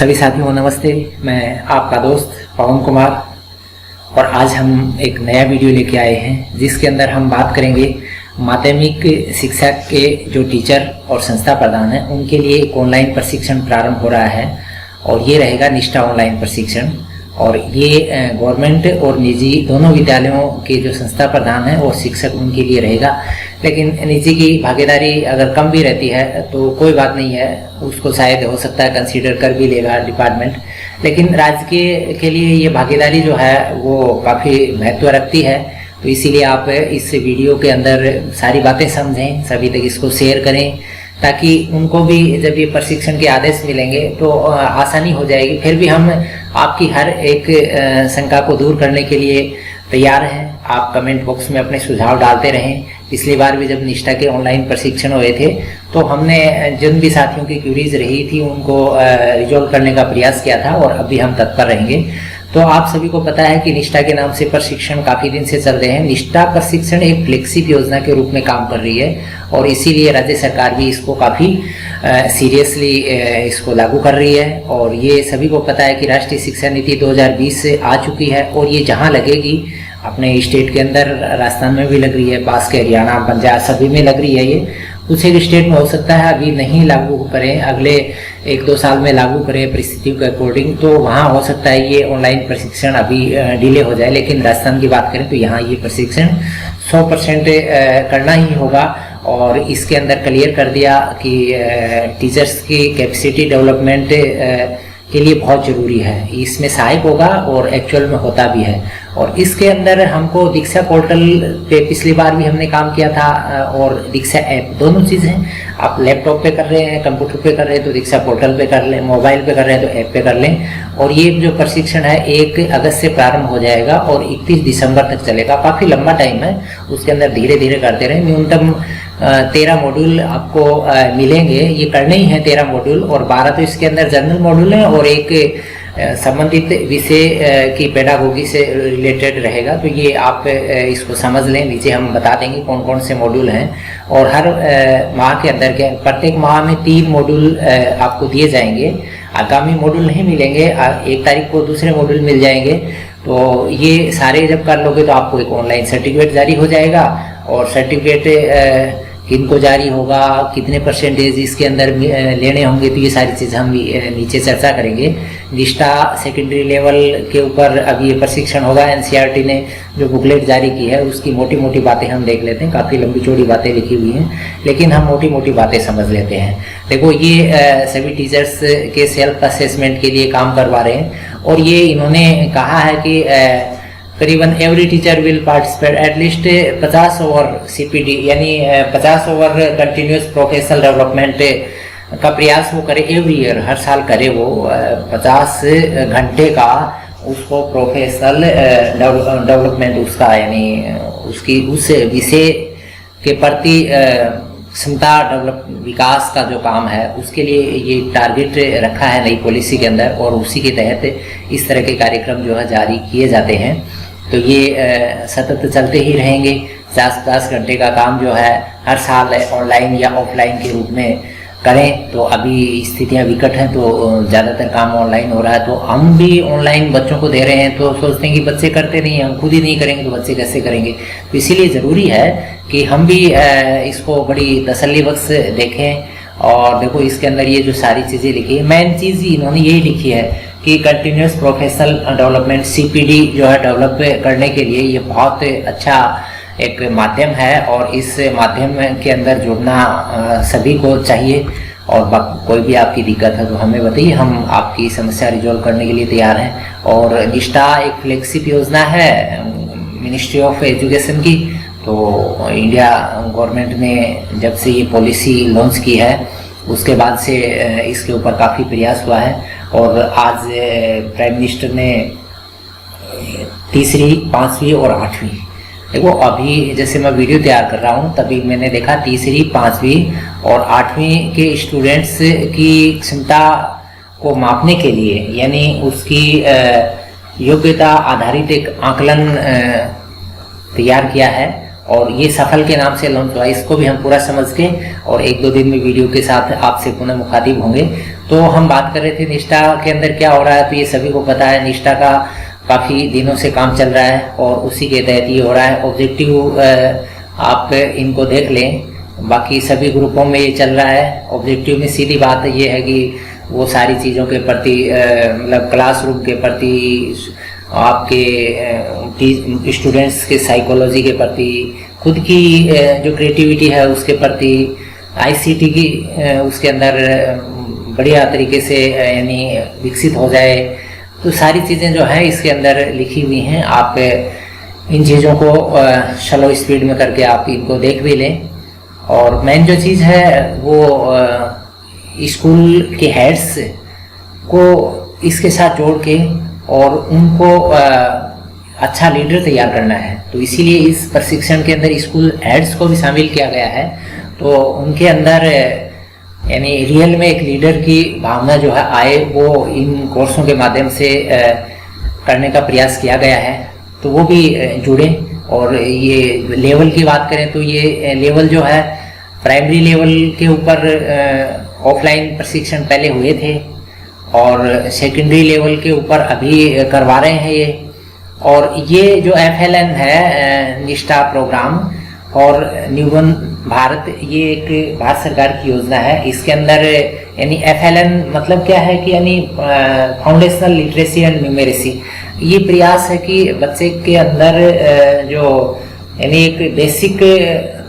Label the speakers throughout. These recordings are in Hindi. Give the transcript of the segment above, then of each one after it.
Speaker 1: सभी साथियों को नमस्ते। मैं आपका दोस्त पवन कुमार और आज हम एक नया वीडियो लेके आए हैं जिसके अंदर हम बात करेंगे माध्यमिक शिक्षा के जो टीचर और संस्था प्रधान हैं उनके लिए एक ऑनलाइन प्रशिक्षण प्रारंभ हो रहा है और ये रहेगा निष्ठा ऑनलाइन प्रशिक्षण। और ये गवर्नमेंट और निजी दोनों विद्यालयों के जो संस्था प्रधान हैं और शिक्षक उनके लिए रहेगा। लेकिन निजी की भागीदारी अगर कम भी रहती है तो कोई बात नहीं है, उसको शायद हो सकता है कंसीडर कर भी लेगा डिपार्टमेंट। लेकिन राज्य के लिए ये भागीदारी जो है वो काफ़ी महत्व रखती है, तो इसीलिए आप इस वीडियो के अंदर सारी बातें समझें, सभी तक इसको शेयर करें ताकि उनको भी जब ये प्रशिक्षण के आदेश मिलेंगे तो आसानी हो जाएगी। फिर भी हम आपकी हर एक शंका को दूर करने के लिए तैयार हैं। आप कमेंट बॉक्स में अपने सुझाव डालते रहें। पिछली बार भी जब निष्ठा के ऑनलाइन प्रशिक्षण हुए थे तो हमने जिन भी साथियों की क्यूरीज रही थी उनको रिजॉल्व करने का प्रयास किया था और अभी हम तत्पर रहेंगे। तो आप सभी को पता है कि निष्ठा के नाम से प्रशिक्षण काफ़ी दिन से चल रहे हैं। निष्ठा प्रशिक्षण एक फ्लेक्सिब योजना के रूप में काम कर रही है और इसीलिए राज्य सरकार भी इसको काफ़ी सीरियसली इसको लागू कर रही है। और ये सभी को पता है कि राष्ट्रीय शिक्षा नीति 2020 से आ चुकी है और ये जहाँ लगेगी अपने स्टेट के अंदर, राजस्थान में भी लग रही है, पास के हरियाणा पंजाब सभी में लग रही है। ये कुछ एक स्टेट में हो सकता है अभी नहीं लागू करें, अगले 1-2 साल में लागू करें परिस्थितियों के अकॉर्डिंग, तो वहाँ हो सकता है ये ऑनलाइन प्रशिक्षण अभी डिले हो जाए। लेकिन राजस्थान की बात करें तो यहाँ ये प्रशिक्षण 100% करना ही होगा। और इसके अंदर क्लियर कर दिया कि टीचर्स की कैपेसिटी डेवलपमेंट के लिए बहुत ज़रूरी है, इसमें सहायक होगा और एक्चुअल में होता भी है। और इसके अंदर हमको दीक्षा पोर्टल पे पिछली बार भी हमने काम किया था और दीक्षा ऐप, दोनों चीज़ हैं। आप लैपटॉप पे कर रहे हैं, कंप्यूटर पे कर रहे हैं तो दीक्षा पोर्टल पे कर लें, मोबाइल पे कर रहे हैं तो ऐप पे कर लें। और ये जो प्रशिक्षण है 1 अगस्त से प्रारंभ हो जाएगा और 31 दिसंबर तक चलेगा। काफ़ी लंबा टाइम है, उसके अंदर धीरे धीरे करते रहें। न्यूनतम 13 मॉड्यूल आपको मिलेंगे, ये करने ही हैं 13 मॉड्यूल और 12 तो इसके अंदर जनरल मॉड्यूल हैं और एक संबंधित विषय की पेडागोगी से रिलेटेड रहेगा। तो ये आप इसको समझ लें, नीचे हम बता देंगे कौन कौन से मॉड्यूल हैं। और हर माह के अंदर के प्रत्येक माह में 3 मॉड्यूल आपको दिए जाएंगे। आगामी मॉड्यूल नहीं मिलेंगे, 1 तारीख को दूसरे मॉड्यूल मिल जाएंगे। तो ये सारे जब कर लोगे तो आपको एक ऑनलाइन सर्टिफिकेट जारी हो जाएगा। और सर्टिफिकेट किनको जारी होगा, कितने परसेंटेज इसके अंदर लेने होंगे, तो ये सारी चीज़ हम नीचे चर्चा करेंगे। निष्ठा सेकेंडरी लेवल के ऊपर अभी ये प्रशिक्षण होगा। एनसीईआरटी ने जो बुकलेट जारी की है उसकी मोटी मोटी बातें हम देख लेते हैं। काफ़ी लंबी चौड़ी बातें लिखी हुई हैं लेकिन हम मोटी मोटी बातें समझ लेते हैं। देखो, ये सभी टीचर्स के सेल्फ असेसमेंट के लिए काम करवा रहे हैं और ये इन्होंने कहा है कि करीबन every teacher will participate at least 50 over CPD यानी 50 ओवर कंटिन्यूस प्रोफेशनल डेवलपमेंट का प्रयास वो करे एवरी ईयर, हर साल करे। वो 50 घंटे का उसको प्रोफेशनल डेवलपमेंट उसका यानी उसकी उस विषय के प्रति क्षमता डेवलप विकास का जो काम है उसके लिए ये टारगेट रखा है नई पॉलिसी के अंदर और उसी के तहत इस तरह के कार्यक्रम जो है जारी किए जाते हैं। तो ये सतत चलते ही रहेंगे। 50 घंटे का काम जो है हर साल ऑनलाइन या ऑफलाइन के रूप में करें। तो अभी स्थितियां विकट हैं तो ज़्यादातर काम ऑनलाइन हो रहा है। तो हम भी ऑनलाइन बच्चों को दे रहे हैं तो सोचते हैं कि बच्चे करते नहीं, हम खुद ही नहीं करेंगे तो बच्चे कैसे करेंगे। तो इसीलिए ज़रूरी है कि हम भी इसको बड़ी तसल्ली बख्श देखें। और देखो, इसके अंदर ये जो सारी चीज़ें लिखी है, मेन चीज़ इन्होंने यही लिखी है कि कंटिन्यूस प्रोफेशनल डेवलपमेंट CPD जो है डेवलप करने के लिए ये बहुत अच्छा एक माध्यम है और इस माध्यम के अंदर जुड़ना सभी को चाहिए। और कोई भी आपकी दिक्कत है तो हमें बताइए, हम आपकी समस्या रिजॉल्व करने के लिए तैयार हैं। और निष्ठा एक फ्लेक्सिब योजना है मिनिस्ट्री ऑफ एजुकेशन की। तो इंडिया गवर्नमेंट ने जब से ये पॉलिसी लॉन्च की है उसके बाद से इसके ऊपर काफ़ी प्रयास हुआ है। और आज प्राइम मिनिस्टर ने 3री, 5वीं और 8वीं, देखो अभी जैसे मैं वीडियो तैयार कर रहा हूँ तभी मैंने देखा 3री, 5वीं और 8वीं के स्टूडेंट्स की क्षमता को मापने के लिए यानी उसकी योग्यता आधारित एक आकलन तैयार किया है। और ये सफल के नाम से लॉन्च हुआ, इसको भी हम पूरा समझ के और 1-2 दिन में वीडियो के साथ आपसे पुनः मुखातिब होंगे। तो हम बात कर रहे थे निष्ठा के अंदर क्या हो रहा है। तो ये सभी को पता है, निष्ठा का काफ़ी दिनों से काम चल रहा है और उसी के तहत ये हो रहा है। ऑब्जेक्टिव आप इनको देख लें, बाकी सभी ग्रुपों में ये चल रहा है। ऑब्जेक्टिव में सीधी बात ये है कि वो सारी चीज़ों के प्रति मतलब क्लासरूम के प्रति, आपके स्टूडेंट्स के साइकोलॉजी के प्रति, खुद की जो क्रिएटिविटी है उसके प्रति, आईसीटी की उसके अंदर बढ़िया तरीके से यानी विकसित हो जाए, तो सारी चीज़ें जो है इसके अंदर लिखी हुई हैं। आप इन चीज़ों को स्लो स्पीड में करके आप इनको देख भी लें। और मेन जो चीज़ है वो स्कूल के हेड्स को इसके साथ जोड़ के और उनको अच्छा लीडर तैयार करना है। तो इसीलिए इस प्रशिक्षण के अंदर स्कूल हेड्स को भी शामिल किया गया है। तो उनके अंदर यानी रियल में एक लीडर की भावना जो है आए, वो इन कोर्सों के माध्यम से करने का प्रयास किया गया है। तो वो भी जुड़े। और ये लेवल की बात करें तो ये लेवल जो है प्राइमरी लेवल के ऊपर ऑफलाइन प्रशिक्षण पहले हुए थे और सेकेंडरी लेवल के ऊपर अभी करवा रहे हैं ये। और ये जो FLN है निष्ठा प्रोग्राम और न्यूबॉर्न भारत, ये एक भारत सरकार की योजना है। इसके अंदर यानी FLN मतलब क्या है कि यानी फाउंडेशनल लिटरेसी एंड न्यूमेरेसी, ये प्रयास है कि बच्चे के अंदर जो यानी एक बेसिक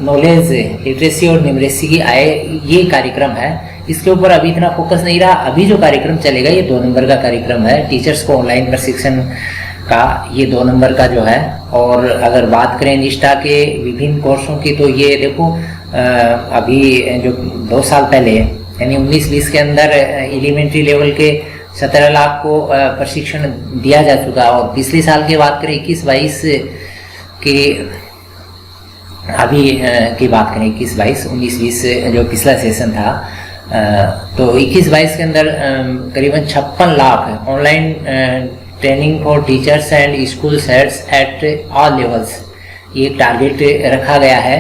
Speaker 1: नॉलेज लिटरेसी और न्यूमेरेसी की आए, ये कार्यक्रम है। इसके ऊपर अभी इतना फोकस नहीं रहा। अभी जो कार्यक्रम चलेगा ये 2 नंबर का कार्यक्रम है, टीचर्स को ऑनलाइन प्रशिक्षण का, ये 2 नंबर का जो है। और अगर बात करें निष्ठा के विभिन्न कोर्सों की, तो ये देखो अभी जो 2 साल पहले यानी 19-20 के अंदर एलिमेंट्री लेवल के 17 लाख को प्रशिक्षण दिया जा चुका। और पिछले साल की बात करें 21-22 की, अभी की बात करें 21-22, 19-20 जो पिछला सेशन था, तो 21-22 के अंदर करीबन 56 lakh online training for teachers and school heads at all levels, ये टारगेट रखा गया है।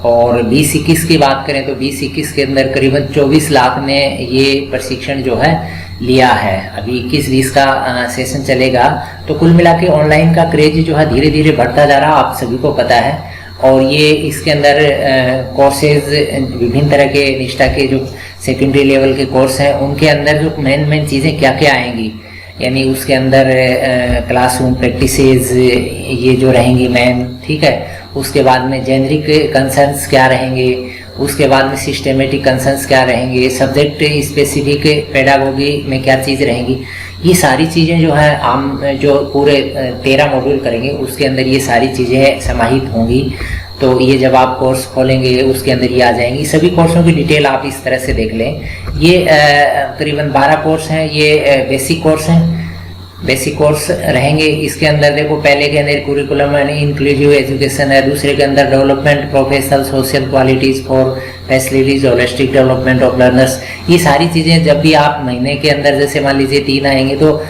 Speaker 1: और 20-21 की बात करें तो 20-21 के अंदर करीबन 24 लाख ने ये प्रशिक्षण जो है लिया है। अभी 21-20 का सेशन चलेगा। तो कुल मिला के ऑनलाइन का क्रेज जो है धीरे धीरे बढ़ता जा रहा, आप सभी को पता है। और ये इसके अंदर कोर्सेज विभिन्न तरह के निष्ठा के जो सेकेंडरी लेवल के कोर्स हैं, उनके अंदर जो मेन चीज़ें क्या क्या आएंगी, यानी उसके अंदर क्लासरूम प्रैक्टिसेस ये जो रहेंगी मैम, ठीक है। उसके बाद में जेनरिक कंसर्न्स क्या रहेंगे, उसके बाद में सिस्टेमेटिक कंसर्न्स क्या रहेंगे, सब्जेक्ट स्पेसिफिक पेडागोगी में क्या चीज़ रहेंगी, ये सारी चीज़ें जो है हम जो पूरे 13 मॉड्यूल करेंगे उसके अंदर ये सारी चीज़ें समाहित होंगी। तो ये जब आप कोर्स खोलेंगे उसके अंदर ये आ जाएंगी। सभी कोर्सों की डिटेल आप इस तरह से देख लें। ये करीबन 12 कोर्स हैं, ये बेसिक कोर्स हैं, बेसिक कोर्स रहेंगे। इसके अंदर देखो पहले के अंदर कुरिकुलम एंड इंक्लूसिव एजुकेशन है, दूसरे के अंदर development professional social qualities for facilities holistic development of learners. ये सारी चीज़ें जब भी आप महीने के अंदर जैसे मान लीजिए 3 आएंगे, तो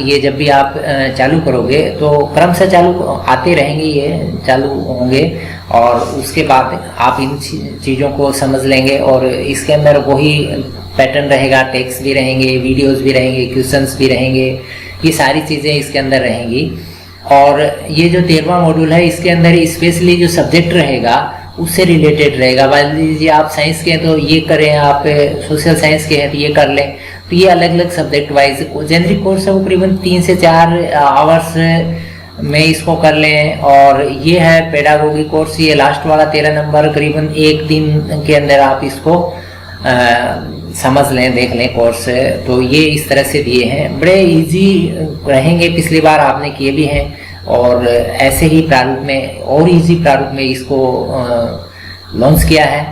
Speaker 1: ये जब भी आप चालू करोगे तो क्रम से चालू आते रहेंगे, ये चालू होंगे। और उसके बाद आप इन चीज़ों को समझ लेंगे। और इसके अंदर वही पैटर्न रहेगा, टेक्स्ट भी रहेंगे, वीडियोज़ भी रहेंगे, क्वेश्चंस भी रहेंगे, ये सारी चीज़ें इसके अंदर रहेंगी। और ये जो 13वां मॉड्यूल है इसके अंदर स्पेशली जो सब्जेक्ट रहेगा उससे रिलेटेड रहेगा। मान लीजिए आप साइंस के हैं तो ये करें, आप सोशल साइंस के हैं तो ये कर लें। तो ये अलग अलग सब्जेक्ट वाइज जेनरिक कोर्स है, वो करीबन 3 से 4 आवर्स में इसको कर लें। और ये है पेडागोगी कोर्स, ये लास्ट वाला 13 नंबर, करीबन 1 दिन के अंदर आप इसको समझ लें, देख लें कोर्स। तो ये इस तरह से दिए हैं, बड़े इजी रहेंगे, पिछली बार आपने किए भी हैं। और ऐसे ही प्रारूप में और इजी प्रारूप में इसको लॉन्च किया है।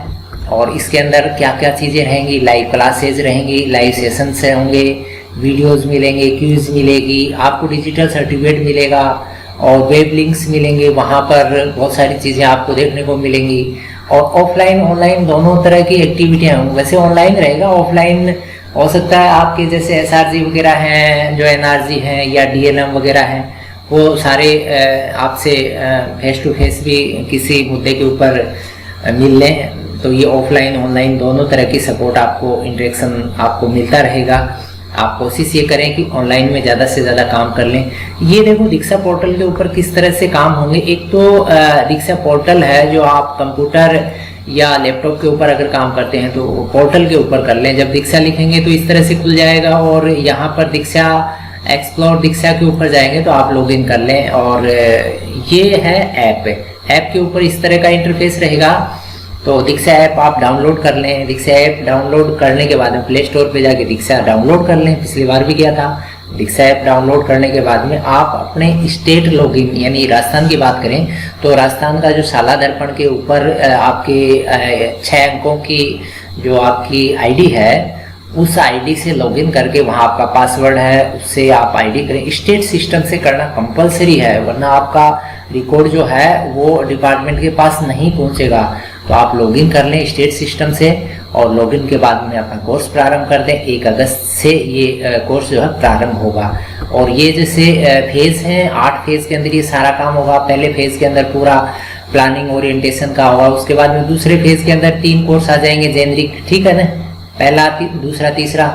Speaker 1: और इसके अंदर क्या क्या चीज़ें रहेंगी, लाइव क्लासेज रहेंगी, लाइव सेशंस होंगे, वीडियोस मिलेंगे, क्यूज मिलेगी, आपको डिजिटल सर्टिफिकेट मिलेगा और वेब लिंक्स मिलेंगे, वहाँ पर बहुत सारी चीज़ें आपको देखने को मिलेंगी। और ऑफलाइन ऑनलाइन दोनों तरह की एक्टिविटियाँ होंगी। वैसे ऑनलाइन रहेगा, ऑफलाइन हो सकता है आपके जैसे SRG वगैरह हैं, जो NRG हैं या DLM वगैरह हैं, वो सारे आपसे फेस टू फेस भी किसी मुद्दे के ऊपर मिल लें, तो ये ऑफलाइन ऑनलाइन दोनों तरह की सपोर्ट आपको, इंटरेक्शन आपको मिलता रहेगा। आप कोशिश ये करें कि ऑनलाइन में ज़्यादा से ज़्यादा काम कर लें। ये देखो दीक्षा पोर्टल के ऊपर किस तरह से काम होंगे। एक तो दीक्षा पोर्टल है जो आप कंप्यूटर या लैपटॉप के ऊपर अगर काम करते हैं तो पोर्टल के ऊपर कर लें। जब दीक्षा लिखेंगे तो इस तरह से खुल जाएगा और यहाँ पर दीक्षा एक्सप्लोर दीक्षा के ऊपर जाएंगे तो आप लॉगिन कर लें। और ये है ऐप के ऊपर इस तरह का इंटरफेस रहेगा। तो दीक्षा ऐप आप डाउनलोड कर लें। दीक्षा ऐप डाउनलोड करने के बाद में प्ले स्टोर पे जाके दीक्षा डाउनलोड कर लें, पिछली बार भी किया था। दीक्षा ऐप डाउनलोड करने के बाद में आप अपने स्टेट लॉगिन, यानी राजस्थान की बात करें तो राजस्थान का जो शाला दर्पण के ऊपर आपके 6 अंकों की जो आपकी आईडी है, उस आईडी से लॉगिन करके वहाँ आपका पासवर्ड है, उससे आप आईडी करें। स्टेट सिस्टम से करना कंपलसरी है, वरना आपका रिकॉर्ड जो है वो डिपार्टमेंट के पास नहीं पहुँचेगा। तो आप लॉगिन कर लें स्टेट सिस्टम से और लॉगिन के बाद में अपना कोर्स प्रारंभ कर दें। 1 अगस्त से ये कोर्स जो है प्रारंभ होगा। और ये जैसे फेज़ हैं, 8 फेज़ के अंदर ये सारा काम होगा। पहले फेज़ के अंदर पूरा प्लानिंग ओरिएंटेशन का होगा, उसके बाद में दूसरे फेज़ के अंदर 3 कोर्स आ जाएंगे जेनरिक, ठीक है ना, पहला, दूसरा, तीसरा।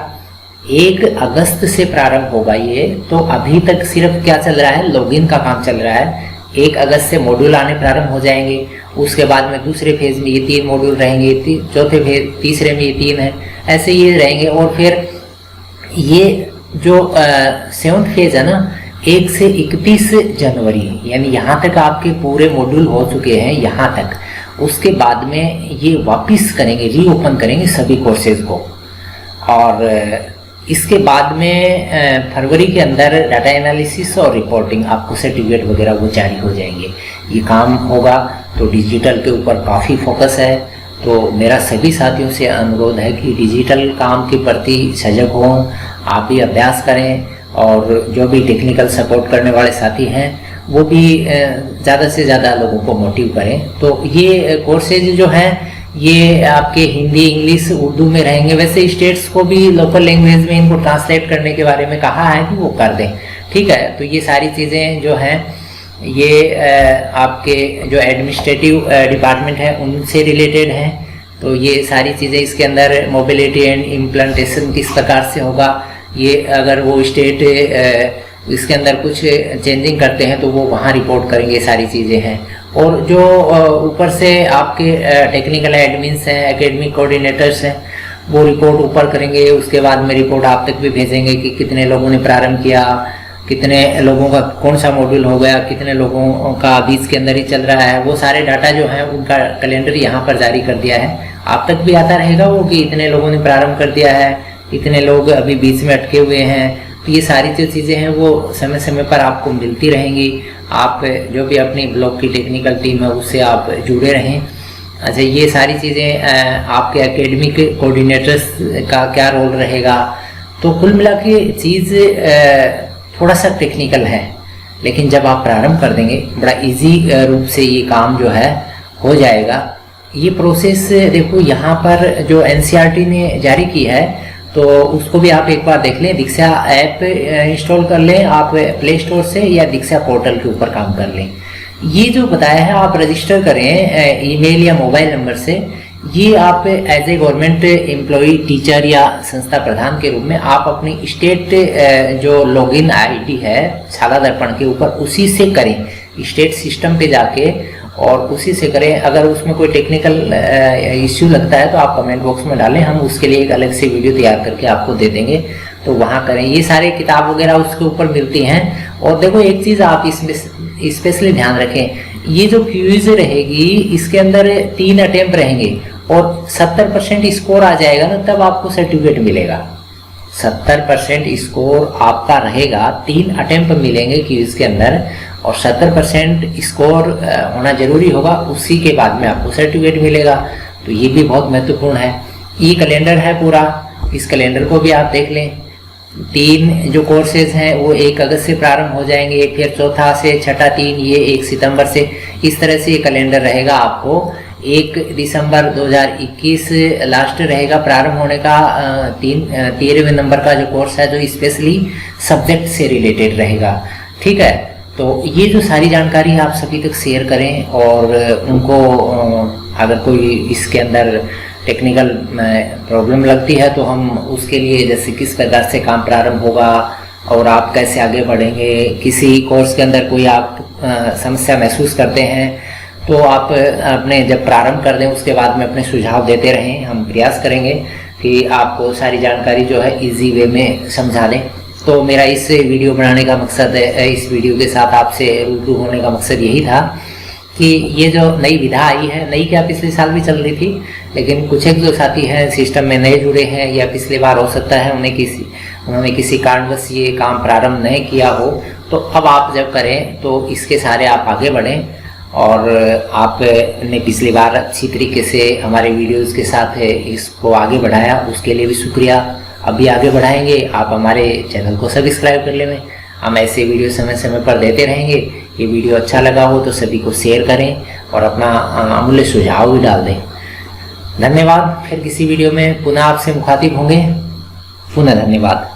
Speaker 1: 1 अगस्त से प्रारंभ होगा ये। तो अभी तक सिर्फ क्या चल रहा है, लॉगिन का काम चल रहा है। 1 अगस्त से मॉड्यूल आने प्रारंभ हो जाएंगे। उसके बाद में दूसरे फेज में ये 3 मॉड्यूल रहेंगे, चौथे फेज, तीसरे में ये 3 है, ऐसे ये रहेंगे। और फिर ये जो 7th फेज है ना, 1 से 31 जनवरी, यानी यहाँ तक आपके पूरे मॉड्यूल हो चुके हैं यहाँ तक। उसके बाद में ये वापस करेंगे, रीओपन करेंगे सभी कोर्सेज को। और इसके बाद में फरवरी के अंदर डाटा एनालिसिस और रिपोर्टिंग, आपको सर्टिफिकेट वगैरह वो जारी हो जाएंगे। ये काम होगा। तो डिजिटल के ऊपर काफ़ी फोकस है। तो मेरा सभी साथियों से अनुरोध है कि डिजिटल काम के प्रति सजग हों, आप भी अभ्यास करें और जो भी टेक्निकल सपोर्ट करने वाले साथी हैं वो भी ज़्यादा से ज़्यादा लोगों को मोटिव करें। तो ये कोर्सेज जो हैं ये आपके हिंदी, इंग्लिश, उर्दू में रहेंगे। वैसे स्टेट्स को भी लोकल लैंग्वेज में इनको ट्रांसलेट करने के बारे में कहा है कि वो कर दें, ठीक है। तो ये सारी चीज़ें जो हैं ये आपके जो एडमिनिस्ट्रेटिव डिपार्टमेंट है उनसे रिलेटेड हैं। तो ये सारी चीज़ें इसके अंदर मोबिलिटी एंड इम्प्लांटेशन किस प्रकार से होगा, ये अगर वो स्टेट इसके अंदर कुछ चेंजिंग करते हैं तो वो वहाँ रिपोर्ट करेंगे, सारी चीज़ें हैं। और जो ऊपर से आपके टेक्निकल एडमिन्स हैं, एकेडमिक कोऑर्डिनेटर्स हैं, वो रिपोर्ट ऊपर करेंगे। उसके बाद में रिपोर्ट आप तक भी भेजेंगे कि कितने लोगों ने प्रारंभ किया, कितने लोगों का कौन सा मॉड्यूल हो गया, कितने लोगों का बीच के अंदर ही चल रहा है। वो सारे डाटा जो है उनका कैलेंडर यहाँ पर जारी कर दिया है। आप तक भी आता रहेगा वो कि इतने लोगों ने प्रारंभ कर दिया है, इतने लोग अभी बीच में अटके हुए हैं। तो ये सारी जो चीज़ें हैं वो समय समय पर आपको मिलती रहेंगी। आप जो भी अपनी ब्लॉक की टेक्निकल टीम है उससे आप जुड़े रहें। अच्छा, ये सारी चीज़ें आपके एकेडमिक कोऑर्डिनेटर्स का क्या रोल रहेगा। तो कुल मिला के चीज़ थोड़ा सा टेक्निकल है, लेकिन जब आप प्रारंभ कर देंगे बड़ा इजी रूप से ये काम जो है हो जाएगा। ये प्रोसेस देखो यहाँ पर जो एनसीईआरटी ने जारी की है तो उसको भी आप एक बार देख लें। दीक्षा ऐप इंस्टॉल कर लें आप प्ले स्टोर से या दीक्षा पोर्टल के ऊपर काम कर लें। ये जो बताया है आप रजिस्टर करें ईमेल या मोबाइल नंबर से। ये आप as a government employee, teacher या संस्था प्रधान के रूप में आप अपनी स्टेट जो लॉगिन आईडी है शाला दर्पण के ऊपर उसी से करें, स्टेट सिस्टम पे जाके और उसी से करें। अगर उसमें कोई टेक्निकल इश्यू लगता है तो आप कमेंट बॉक्स में डालें, हम उसके लिए एक अलग से वीडियो तैयार करके आपको दे देंगे, तो वहाँ करें। ये सारे किताब वगैरह उसके ऊपर मिलती हैं। और देखो एक चीज़ आप इसमें स्पेशली ध्यान रखें, ये जो क्यूज रहेगी इसके अंदर 3 अटेम्प्ट रहेंगे और 70% स्कोर आ जाएगा ना, तब आपको सर्टिफिकेट मिलेगा। 70% स्कोर आपका रहेगा, 3 अटेम्प्ट मिलेंगे क्यूज के अंदर और 70% स्कोर होना जरूरी होगा, उसी के बाद में आपको सर्टिफिकेट मिलेगा। तो ये भी बहुत महत्वपूर्ण है। ये कैलेंडर है पूरा, इस कैलेंडर को भी आप देख लें। 3 जो कोर्सेज हैं वो 1 अगस्त से प्रारंभ हो जाएंगे, फिर चौथा से छठा 3 ये 1 सितंबर से। इस तरह से ये कैलेंडर रहेगा। आपको 1 दिसंबर 2021 लास्ट रहेगा प्रारंभ होने का 13वें नंबर का जो कोर्स है जो स्पेशली सब्जेक्ट से रिलेटेड रहेगा, ठीक है। तो ये जो सारी जानकारी आप सभी तक शेयर करें, और उनको अगर कोई इसके अंदर टेक्निकल प्रॉब्लम लगती है तो हम उसके लिए जैसे किस प्रकार से काम प्रारंभ होगा और आप कैसे आगे बढ़ेंगे, किसी कोर्स के अंदर कोई आप समस्या महसूस करते हैं तो आप अपने जब प्रारंभ कर दें उसके बाद में अपने सुझाव देते रहें। हम प्रयास करेंगे कि आपको सारी जानकारी जो है इजी वे में समझा दें। तो मेरा इस वीडियो बनाने का मकसद, इस वीडियो के साथ आपसे रूबरू होने का मकसद यही था कि ये जो नई विधा आई है, नई क्या पिछले साल भी चल रही थी, लेकिन कुछ एक जो साथी हैं सिस्टम में नए जुड़े हैं या पिछले बार हो सकता है उन्होंने किसी कारणवश ये काम प्रारंभ नहीं किया हो, तो अब आप जब करें तो इसके सारे आप आगे बढ़ें। और आपने पिछली बार अच्छी तरीके से हमारे वीडियोस के साथ इसको आगे बढ़ाया, उसके लिए भी शुक्रिया। अभी आगे बढ़ाएंगे, आप हमारे चैनल को सब्सक्राइब कर लें। हम ऐसे वीडियो समय समय पर देते रहेंगे। ये वीडियो अच्छा लगा हो तो सभी को शेयर करें और अपना अमूल्य सुझाव भी डाल दें। धन्यवाद। फिर किसी वीडियो में पुनः आपसे मुखातिब होंगे। पुनः धन्यवाद।